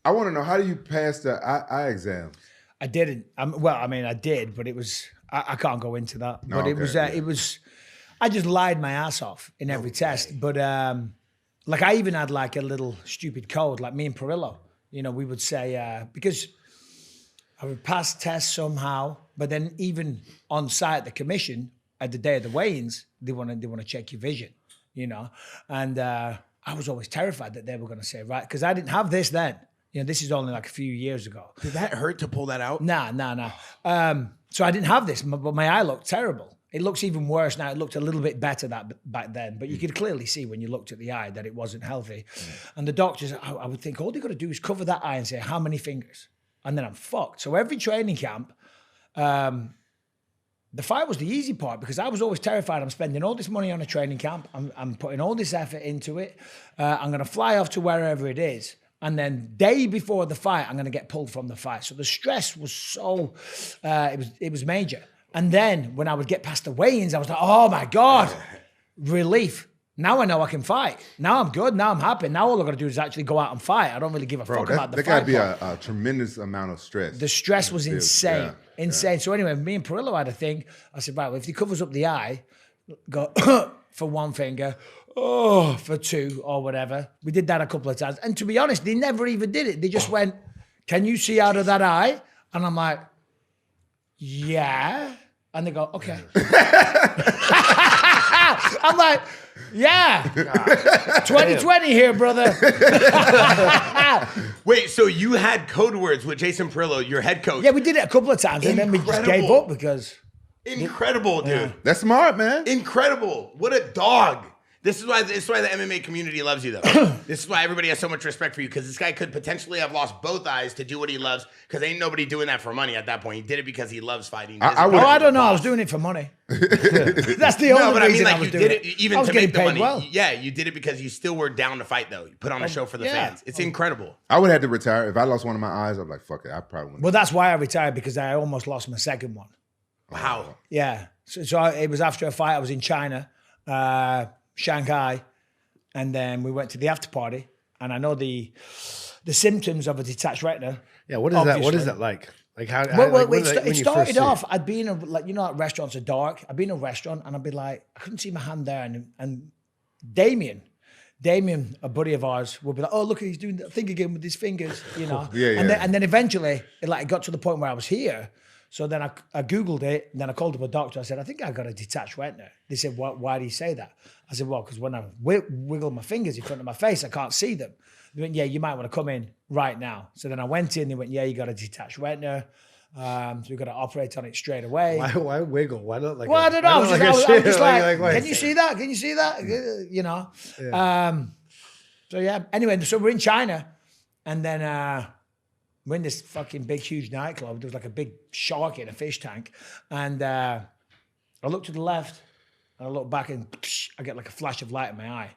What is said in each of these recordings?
I want to know, how do you pass the eye exam? I didn't. Well, I mean, I did, but it was. I can't go into that. But it was. It was. I just lied my ass off in every test. But like I even had like a little stupid code. Like me and Perillo, you know, we would say because I would pass tests somehow. But then even on site at the commission at the day of the weigh-ins, they want to check your vision, you know. And I was always terrified that they were going to say, right, because I didn't have this then. You know, this is only like a few years ago. Did that hurt to pull that out? Nah. So I didn't have this, but my eye looked terrible. It looks even worse now. It looked a little bit better back then, but you could clearly see when you looked at the eye that it wasn't healthy. And the doctors, I would think, all they got to do is cover that eye and say, how many fingers? And then I'm fucked. So every training camp, the fight was the easy part because I was always terrified. I'm spending all this money on a training camp. I'm putting all this effort into it. I'm going to fly off to wherever it is. And then day before the fight, I'm going to get pulled from the fight. So the stress was so, it was major. And then when I would get past the weigh-ins, I was like, oh my God, relief. Now I know I can fight. Now I'm good. Now I'm happy. Now all I've got to do is actually go out and fight. I don't really give a fuck about the fight. That got to be a tremendous amount of stress. The stress was insane. Insane. So anyway, me and Perillo had a thing. I said, right, well, if he covers up the eye, go for one finger, for two or whatever. We did that a couple of times. And to be honest, they never even did it. They just went, can you see out of that eye? And I'm like, yeah. And they go, okay. I'm like, yeah. 2020 here, brother. Wait, so you had code words with Jason Perillo, your head coach? Yeah, we did it a couple of times. And then we just gave up because... Incredible, dude. Yeah. That's smart, man. Incredible. What a dog. This is why the MMA community loves you, though. This is why everybody has so much respect for you, because this guy could potentially have lost both eyes to do what he loves, because ain't nobody doing that for money at that point. He did it because he loves fighting. I don't know. I was doing it for money. That's the only reason I was doing it. Even to make the money. Well. Yeah, you did it because you still were down to fight, though. You put on a show for the fans. It's incredible. I would have to retire. If I lost one of my eyes, I'd be like, fuck it. I probably wouldn't. Well, that's why I retired, because I almost lost my second one. Wow. Yeah. So it was after a fight. I was in China, Shanghai. And then we went to the after party, and I know the symptoms of a detached retina. Yeah, what is that? What is that like? Like how? It started off. I'd be in like restaurants are dark. I'd be in a restaurant, and I'd be like, I couldn't see my hand there, and Damien, a buddy of ours, would be like, oh look, he's doing that thing again with his fingers, you know. And then eventually, it got to the point where I was here. So then I Googled it, and then I called up a doctor. I said, I think I got a detached retina. They said, why do you say that? I said, well, because when I wiggle my fingers in front of my face, I can't see them. They went, yeah, you might want to come in right now. So then I went in, they went, yeah, you got a detached retina. So we've got to operate on it straight away. Why wiggle? Why not like? Well, I don't know. I was just like, can you see that? Can you see that? You know? Yeah. So yeah, anyway, so we're in China, and then we're in this fucking big, huge nightclub. There was like a big shark in a fish tank. And I look to the left, and I look back, and I get like a flash of light in my eye.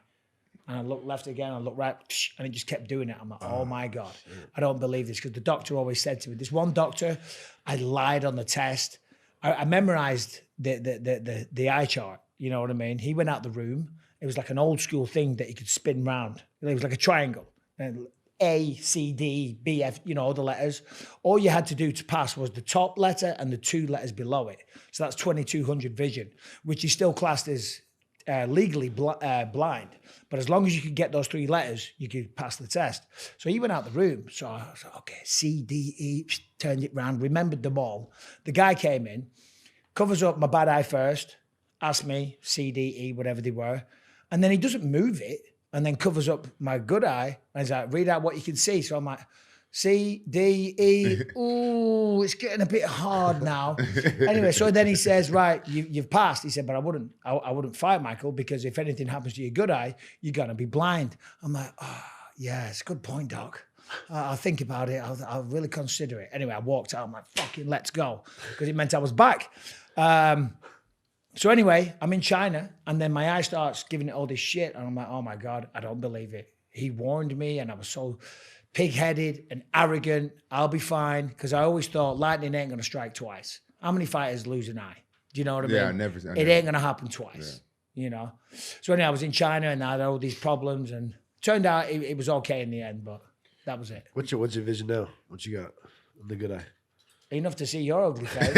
And I look left again, I look right, and it just kept doing it. I'm like, oh my God, I don't believe this. Because the doctor always said to me, this one doctor, I lied on the test. I memorized the eye chart, you know what I mean? He went out the room. It was like an old school thing that he could spin round. It was like a triangle. And A, C, D, B, F, you know, the letters. All you had to do to pass was the top letter and the two letters below it. So that's 2200 vision, which is still classed as legally blind. But as long as you could get those three letters, you could pass the test. So he went out the room. So I was like, okay, C, D, E, turned it round, remembered them all. The guy came in, covers up my bad eye first, asked me, C, D, E, whatever they were. And then he doesn't move it, and then covers up my good eye, and he's like, read out what you can see. So I'm like, C, D, E, ooh, it's getting a bit hard now. Anyway, so then he says, right, you've passed. He said, but I wouldn't fight, Michael, because if anything happens to your good eye, you're going to be blind. I'm like, oh, yeah, it's a good point, Doc. I'll think about it. I'll really consider it. Anyway, I walked out. I'm like, fucking let's go, because it meant I was back. So anyway, I'm in China, and then my eye starts giving it all this shit, and I'm like, oh my God, I don't believe it. He warned me, and I was so pig-headed and arrogant. I'll be fine, because I always thought lightning ain't gonna strike twice. How many fighters lose an eye? Do you know what I mean? Yeah, never. It ain't gonna happen twice. Yeah. You know. So anyway, I was in China, and I had all these problems, and turned out it was okay in the end. But That was it. What's your vision now? What you got? The good eye. Enough to see your ugly face.